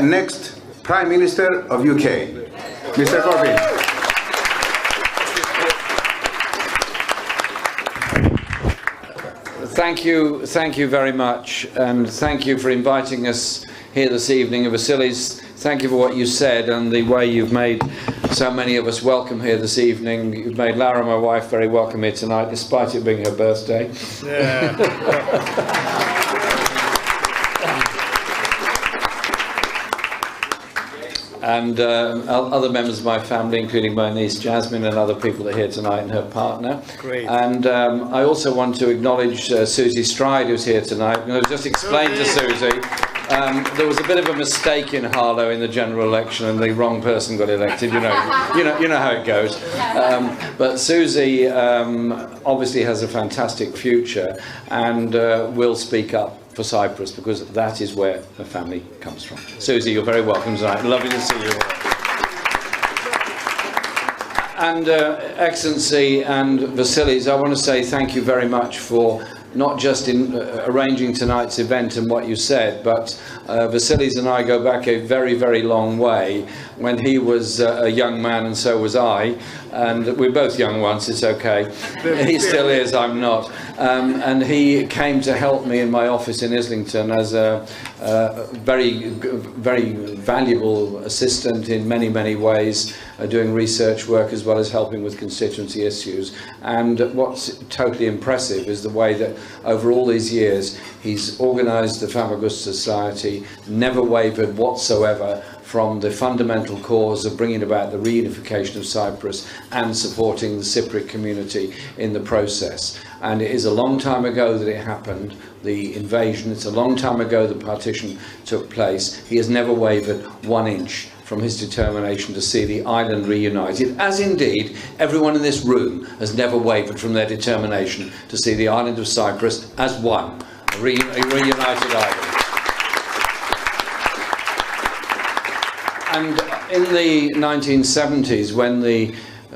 the next Prime Minister of UK, Mr. Corbyn. Thank you very much, and thank you for inviting us here this evening. Vasilis, thank you for what you said and the way you've made so many of us welcome here this evening. You've made Lara, my wife, very welcome here tonight, despite it being her birthday. Yeah. And other members of my family, including my niece Jasmine and other people that are here tonight, and her partner. Great. And I also want to acknowledge Susie Stride, who's here tonight. I'm going to just explain to Susie, there was a bit of a mistake in Harlow in the general election, and the wrong person got elected. You know how it goes. But Susie obviously has a fantastic future, and will speak up for Cyprus, because that is where her family comes from. Susie, you're very welcome tonight. Lovely to see you all. And Excellency and Vasilis, I want to say thank you very much for not just in arranging tonight's event and what you said, but Vasilis and I go back a very, very long way. When he was a young man, and so was I, and we're both young once, it's okay. He still is, I'm not. And he came to help me in my office in Islington as a very, very valuable assistant in many, many ways, doing research work as well as helping with constituency issues. And what's totally impressive is the way that over all these years he's organised the Famagusta Society, never wavered whatsoever from the fundamental cause of bringing about the reunification of Cyprus and supporting the Cypriot community in the process. And it is a long time ago that it happened, the invasion. It's a long time ago the partition took place. He has never wavered 1 inch from his determination to see the island reunited, as indeed everyone in this room has never wavered from their determination to see the island of Cyprus as one, a reunited island. And in the 1970s, when the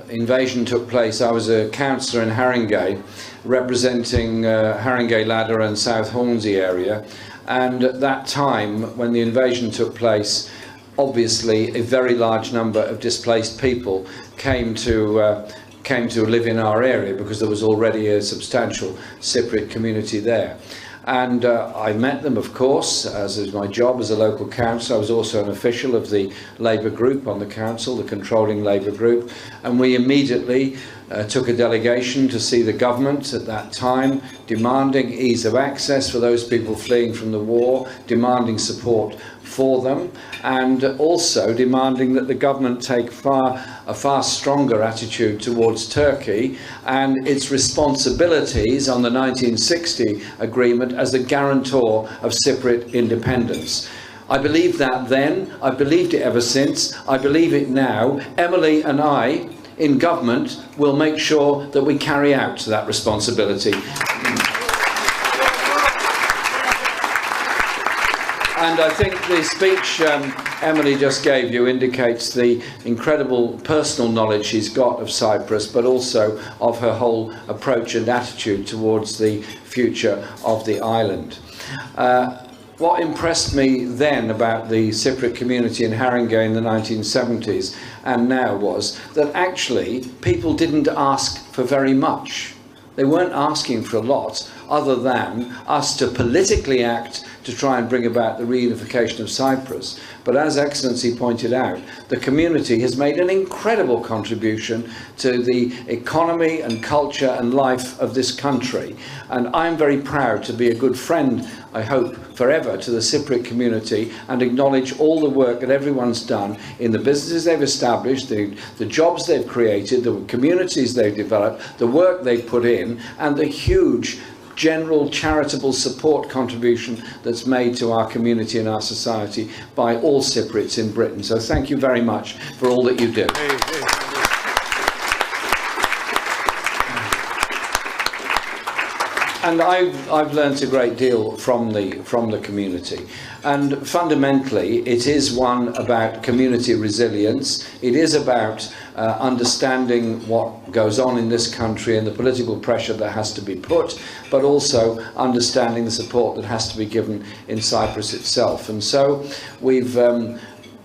invasion took place, I was a councillor in Haringey, representing Haringey Ladder and South Hornsey area. And at that time, when the invasion took place, obviously a very large number of displaced people came to live in our area, because there was already a substantial Cypriot community there. And I met them, of course, as is my job as a local councillor. I was also an official of the Labour group on the council, the controlling Labour group, and we immediately took a delegation to see the government at that time, demanding ease of access for those people fleeing from the war, demanding support for them, and also demanding that the government take a far stronger attitude towards Turkey and its responsibilities on the 1960 agreement as the guarantor of Cypriot independence. I believed that then, I believed it ever since, I believe it now. Emily and I, in government, will make sure that we carry out that responsibility. And I think the speech Emily just gave you indicates the incredible personal knowledge she's got of Cyprus, but also of her whole approach and attitude towards the future of the island. What impressed me then about the Cypriot community in Haringey in the 1970s and now was that actually people didn't ask for very much. They weren't asking for a lot other than us to politically act to try and bring about the reunification of Cyprus. But as Excellency pointed out, the community has made an incredible contribution to the economy and culture and life of this country. And I'm very proud to be a good friend, I hope, forever to the Cypriot community, and acknowledge all the work that everyone's done in the businesses they've established, the jobs they've created, the communities they've developed, the work they've put in, and the huge general charitable support contribution that's made to our community and our society by all Cypriots in Britain. So thank you very much for all that you do. And I've learnt a great deal from the community. And fundamentally, it is one about community resilience. It is about understanding what goes on in this country and the political pressure that has to be put, but also understanding the support that has to be given in Cyprus itself. And so we've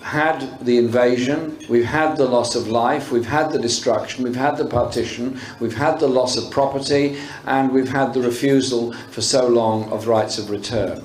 had the invasion, we've had the loss of life, we've had the destruction, we've had the partition, we've had the loss of property, and we've had the refusal for so long of rights of return.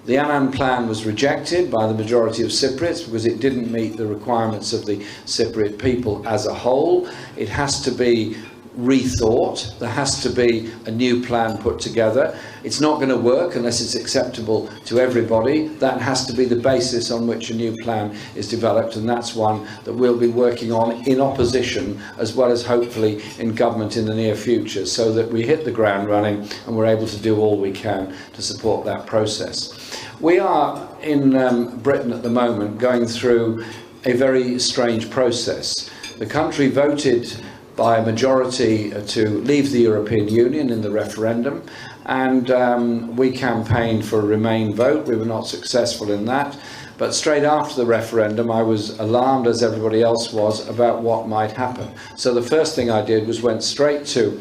The Annan plan was rejected by the majority of Cypriots because it didn't meet the requirements of the Cypriot people as a whole. It has to be rethought. There has to be a new plan put together. It's not going to work unless it's acceptable to everybody. That has to be the basis on which a new plan is developed, and that's one that we'll be working on in opposition as well as hopefully in government in the near future, so that we hit the ground running and we're able to do all we can to support that process. We are in Britain at the moment going through a very strange process. The country voted by a majority to leave the European Union in the referendum, and we campaigned for a Remain vote. We were not successful in that, but straight after the referendum I was alarmed, as everybody else was, about what might happen. So the first thing I did was went straight to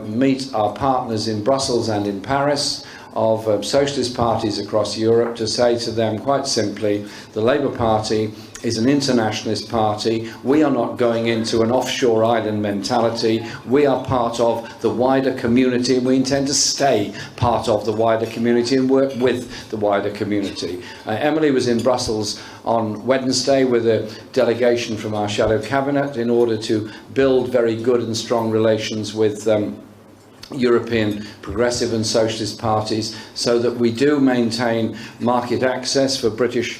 meet our partners in Brussels and in Paris of socialist parties across Europe to say to them quite simply, the Labour Party is an internationalist party. We are not going into an offshore island mentality. We are part of the wider community, and we intend to stay part of the wider community and work with the wider community. Emily was in Brussels on Wednesday with a delegation from our shadow cabinet in order to build very good and strong relations with European progressive and socialist parties, so that we do maintain market access for British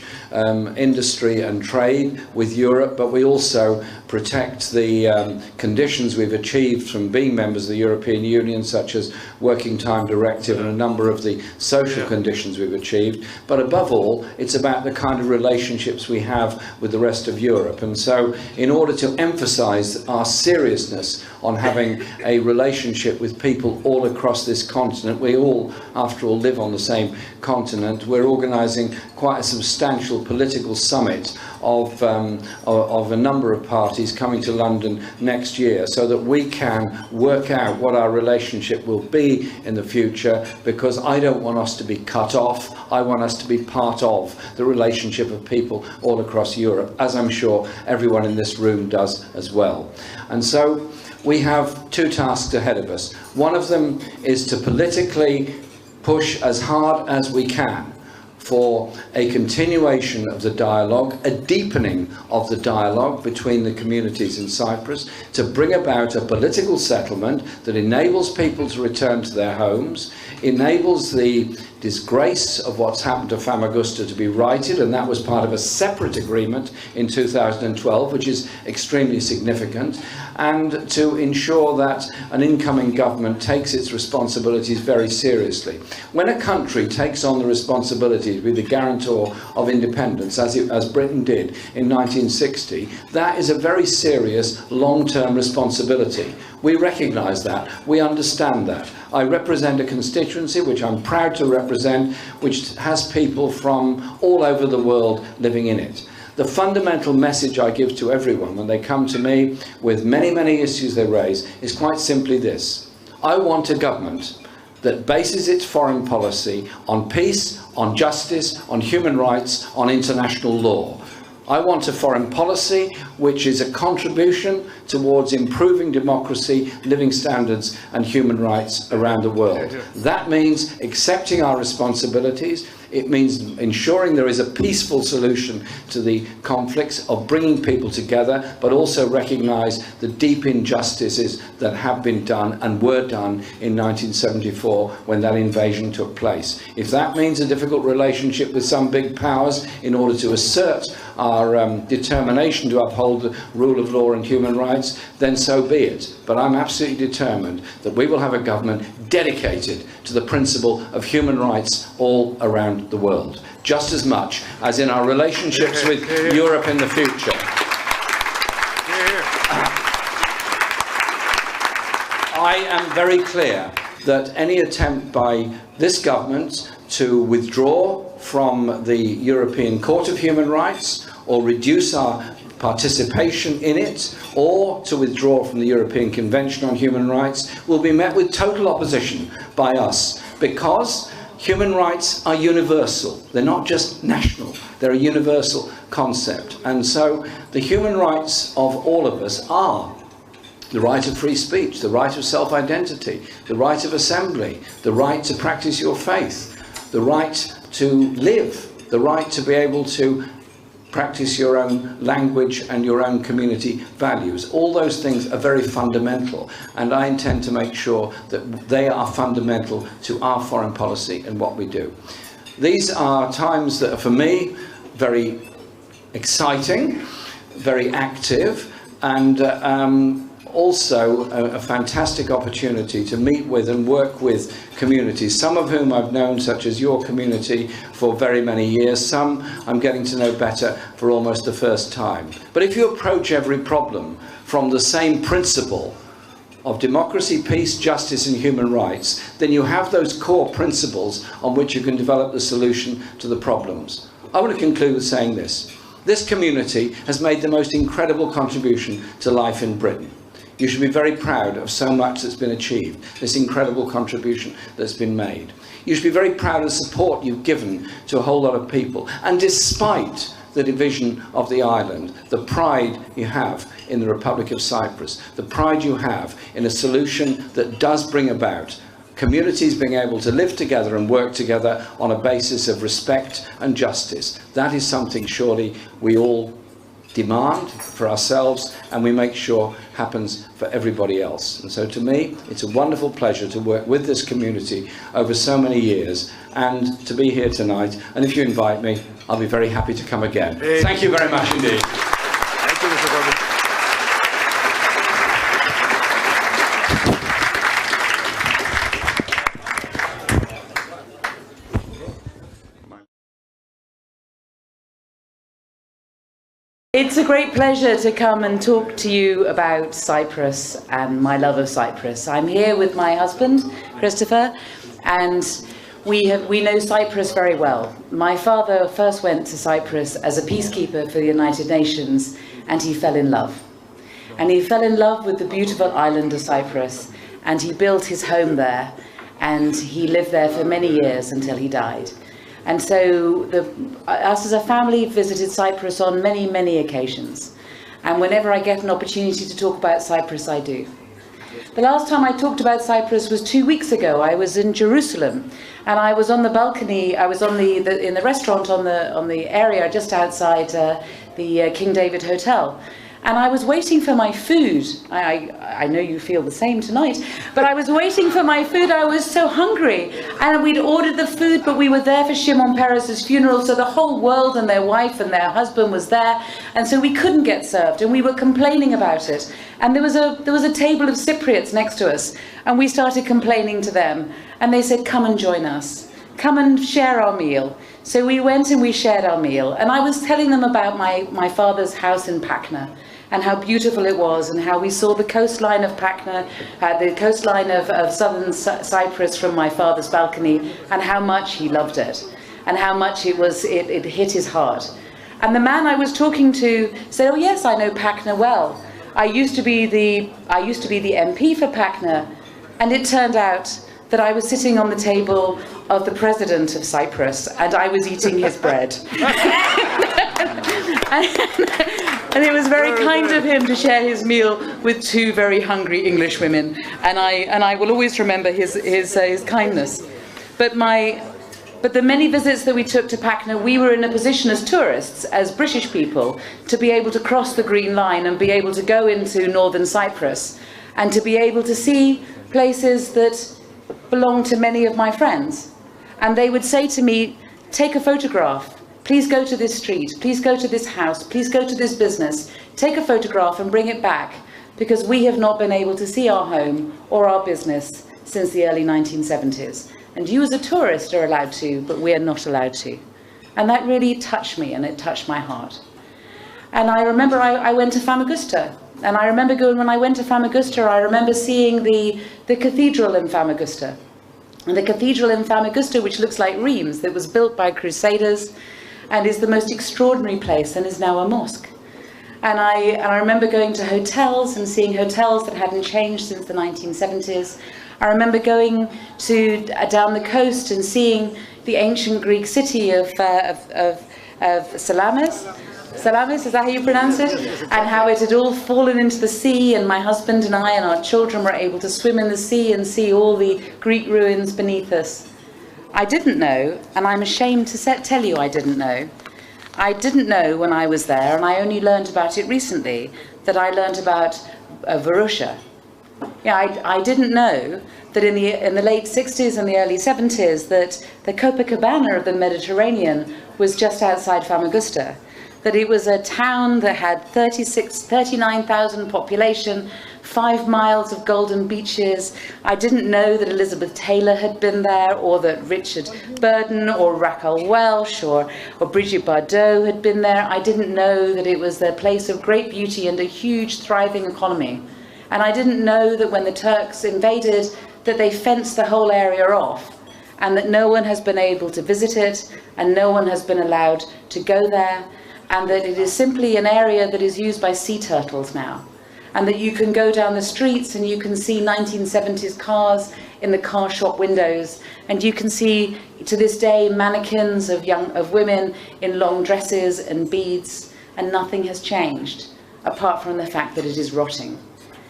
industry and trade with Europe, but we also protect the conditions we've achieved from being members of the European Union, such as Working Time Directive and a number of the social conditions we've achieved. But above all, it's about the kind of relationships we have with the rest of Europe. And so in order to emphasise our seriousness on having a relationship with people all across this continent, we all, after all, live on the same continent, we're organising quite a substantial political summit of a number of parties coming to London next year, so that we can work out what our relationship will be in the future, because I don't want us to be cut off. I want us to be part of the relationship of people all across Europe, as I'm sure everyone in this room does as well. And so we have two tasks ahead of us. One of them is to politically push as hard as we can for a continuation of the dialogue, a deepening of the dialogue between the communities in Cyprus, to bring about a political settlement that enables people to return to their homes, enables the disgrace of what's happened to Famagusta to be righted, and that was part of a separate agreement in 2012, which is extremely significant, and to ensure that an incoming government takes its responsibilities very seriously. When a country takes on the responsibility to be the guarantor of independence, as Britain did in 1960, that is a very serious long-term responsibility. We recognise that, we understand that. I represent a constituency which I'm proud to represent, which has people from all over the world living in it. The fundamental message I give to everyone when they come to me with many, many issues they raise is quite simply this: I want a government that bases its foreign policy on peace, on justice, on human rights, on international law. I want a foreign policy which is a contribution towards improving democracy, living standards and human rights around the world. That means accepting our responsibilities. It means ensuring there is a peaceful solution to the conflicts, of bringing people together, but also recognise the deep injustices that have been done and were done in 1974 when that invasion took place. If that means a difficult relationship with some big powers in order to assert our determination to uphold the rule of law and human rights, then so be it. But I'm absolutely determined that we will have a government dedicated to the principle of human rights all around the world, just as much as in our relationships with Europe in the future. I am very clear that any attempt by this government to withdraw from the European Court of Human Rights or reduce our participation in it, or to withdraw from the European Convention on Human Rights, will be met with total opposition by us, because human rights are universal. They're not just national, they're a universal concept. And so the human rights of all of us are the right of free speech, the right of self-identity, the right of assembly, the right to practice your faith, the right to live, the right to be able to practice your own language and your own community values. All those things are very fundamental, and I intend to make sure that they are fundamental to our foreign policy and what we do. These are times that are, for me, very exciting, very active, and also a fantastic opportunity to meet with and work with communities, some of whom I've known, such as your community, for very many years. Some I'm getting to know better for almost the first time. But if you approach every problem from the same principle of democracy, peace, justice and human rights, then you have those core principles on which you can develop the solution to the problems. I want to conclude with saying this. This community has made the most incredible contribution to life in Britain. You should be very proud of so much that's been achieved, this incredible contribution that's been made. You should be very proud of the support you've given to a whole lot of people. And despite the division of the island, the pride you have in the Republic of Cyprus, the pride you have in a solution that does bring about communities being able to live together and work together on a basis of respect and justice. That is something surely we all demand for ourselves, and we make sure happens for everybody else. And so to me, it's a wonderful pleasure to work with this community over so many years and to be here tonight. And if you invite me, I'll be very happy to come again. Thank you very much indeed. Thank you, Mr. Corbyn. It's a great pleasure to come and talk to you about Cyprus and my love of Cyprus. I'm here with my husband, Christopher, and we know Cyprus very well. My father first went to Cyprus as a peacekeeper for the United Nations, and he fell in love. And he fell in love with the beautiful island of Cyprus, and he built his home there, and he lived there for many years until he died. And so us as a family visited Cyprus on many, many occasions. And whenever I get an opportunity to talk about Cyprus, I do. The last time I talked about Cyprus was 2 weeks ago. I was in Jerusalem, and I was on the balcony. I was in the restaurant on the area just outside the King David Hotel. And I was waiting for my food. I know you feel the same tonight, but I was waiting for my food. I was so hungry, and we'd ordered the food, but we were there for Shimon Peres's funeral, so the whole world and their wife and their husband was there, and so we couldn't get served, and we were complaining about it. And there was a table of Cypriots next to us, and we started complaining to them, and they said, "Come and join us. Come and share our meal." So we went and we shared our meal, and I was telling them about my father's house in Pachna, and how beautiful it was, and how we saw the coastline of Pachna, the coastline of southern Cyprus from my father's balcony, and how much he loved it, and how much it hit his heart. And the man I was talking to said, "Oh yes, I know Pachna well. I used to be the MP for Pachna," and it turned out that I was sitting on the table of the president of Cyprus, and I was eating his bread. And it was very kind of him to share his meal with two very hungry English women, and I will always remember his kindness. But the many visits that we took to Pachna, we were in a position as tourists, as British people, to be able to cross the Green Line and be able to go into northern Cyprus, and to be able to see places that belonged to many of my friends. And they would say to me, "Take a photograph. Please go to this street, please go to this house, please go to this business, take a photograph and bring it back, because we have not been able to see our home or our business since the early 1970s. And you as a tourist are allowed to, but we are not allowed to." And that really touched me, and it touched my heart. And I remember I went to Famagusta And I remember when I went to Famagusta, I remember seeing the cathedral in Famagusta. And the cathedral in Famagusta, which looks like Reims, that was built by crusaders and is the most extraordinary place and is now a mosque. And I remember going to hotels and seeing hotels that hadn't changed since the 1970s. I remember going down the coast and seeing the ancient Greek city of Salamis. Salamis, is that how you pronounce it? And how it had all fallen into the sea, and my husband and I and our children were able to swim in the sea and see all the Greek ruins beneath us. I didn't know, and I'm ashamed to tell you I didn't know. I didn't know when I was there, and I only learned about it recently, that I learned about Varusha. Yeah, I didn't know that in the late 60s and the early 70s that the Copacabana of the Mediterranean was just outside Famagusta. That it was a town that had 39,000 population, 5 miles of golden beaches. I didn't know that Elizabeth Taylor had been there, or that Richard Burden or Raquel Welch or Brigitte Bardot had been there. I didn't know that it was a place of great beauty and a huge thriving economy. And I didn't know that when the Turks invaded, that they fenced the whole area off, and that no one has been able to visit it, and no one has been allowed to go there, and that it is simply an area that is used by sea turtles now, and that you can go down the streets and you can see 1970s cars in the car shop windows, and you can see to this day mannequins of women in long dresses and beads, and nothing has changed apart from the fact that it is rotting.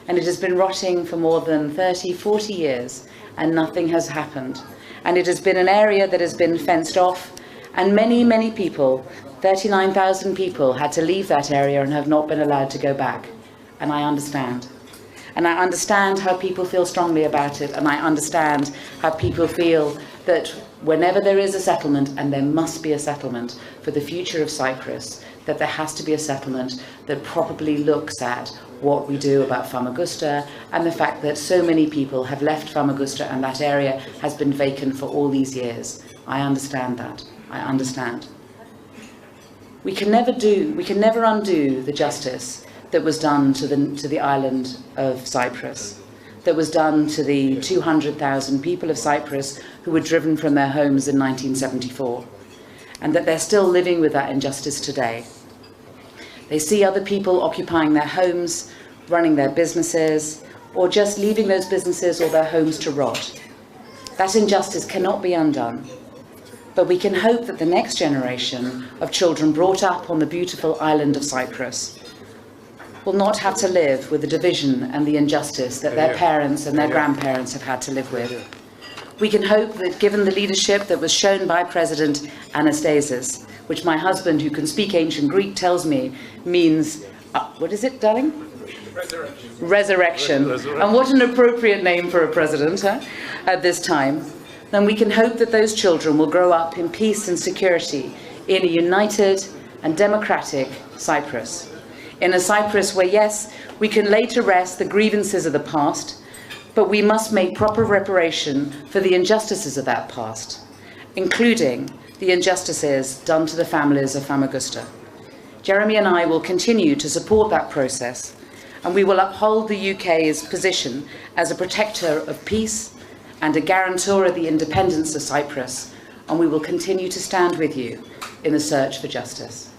And it has been rotting for more than 30, 40 years, and nothing has happened. And it has been an area that has been fenced off, and many, many people, 39,000 people, had to leave that area and have not been allowed to go back. And I understand. And I understand how people feel strongly about it, and I understand how people feel that whenever there is a settlement, and there must be a settlement for the future of Cyprus, that there has to be a settlement that properly looks at what we do about Famagusta, and the fact that so many people have left Famagusta and that area has been vacant for all these years. I understand that. I understand. We can never undo the justice that was done to the island of Cyprus, that was done to the 200,000 people of Cyprus who were driven from their homes in 1974, and that they're still living with that injustice today. They see other people occupying their homes, running their businesses, or just leaving those businesses or their homes to rot. That injustice cannot be undone. But we can hope that the next generation of children brought up on the beautiful island of Cyprus will not have to live with the division and the injustice that their parents and their grandparents have had to live with. We can hope that, given the leadership that was shown by President Anastasis, which my husband, who can speak ancient Greek, tells me means, what is it, darling? Resurrection. And what an appropriate name for a president, huh? At this time. Then we can hope that those children will grow up in peace and security in a united and democratic Cyprus. In a Cyprus where, yes, we can lay to rest the grievances of the past, but we must make proper reparation for the injustices of that past, including the injustices done to the families of Famagusta. Jeremy and I will continue to support that process, and we will uphold the UK's position as a protector of peace and a guarantor of the independence of Cyprus, and we will continue to stand with you in the search for justice.